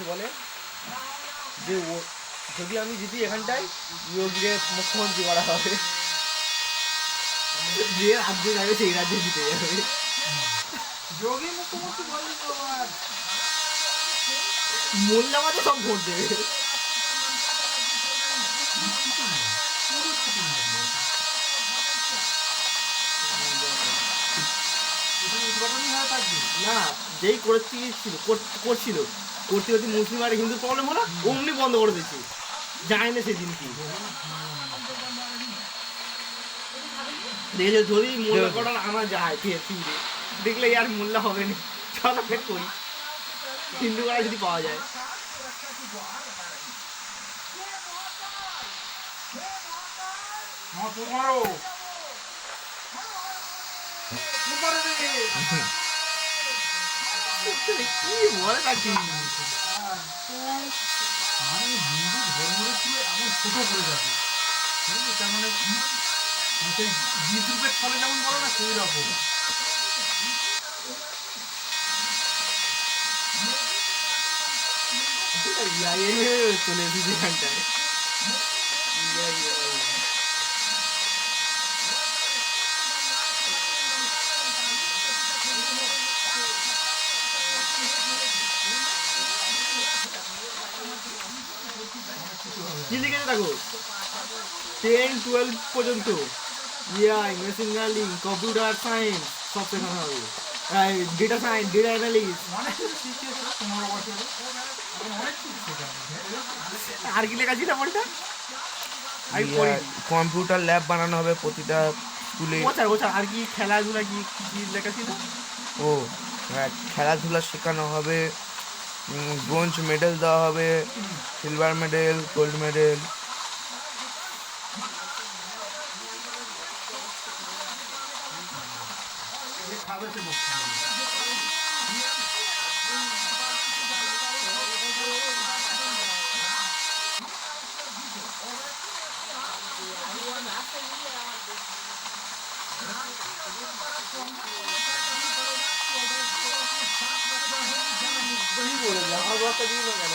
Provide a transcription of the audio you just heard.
বলে যে যদি আমি জিতি এখানটাই যোগীকে মুখ্যমন্ত্রী করা হবে, যে রাজ্যে যাবে সেই রাজ্যে জিতে যাবে। যোগী মুখ্যমন্ত্রী বললি তো আমার মোল্লামাতে সব ভোট দেবে। না, যেই করছিল করতে যদি মুসলিম আর হিন্দুর প্রবলেম হলো অমনি বন্ধ করে দিচ্ছি, যায় না সেদিন কি দেখে যদি মোল্লা করার আনা যায় ফিরে দেখলে আর মোল্লা হবে না, চলো ফের করি হিন্দু করা যদি পাওয়া যায়। কি বলে কাকি আমি হিন্দু ধর্মের ছিল এমন ছোট করে যাবে, তার মানে সেই বিদ্রুপের ফলে যেমন বলো না সেই রকম। চলে এসেছি এখানটায়। কি লিখেছে দেখো 10-12 পর্যন্ত AI, machine learning, computer science সব শেখানো হবে, ডেটা সায়েন্স, ডেটা অ্যানালিস্ট, আর কি লেখা ছিল বলটা, কম্পিউটার ল্যাব বানানো হবে প্রতিটা স্কুলে। আর কি খেলাধুলা কি কি লেখা ছিল? ও হ্যাঁ, খেলাধুলা শেখানো হবে, ব্রোঞ্জ মেডেল দেওয়া হবে, সিলভার মেডেল, গোল্ড মেডেল। আমার বাচ্চা দিয়ে কেন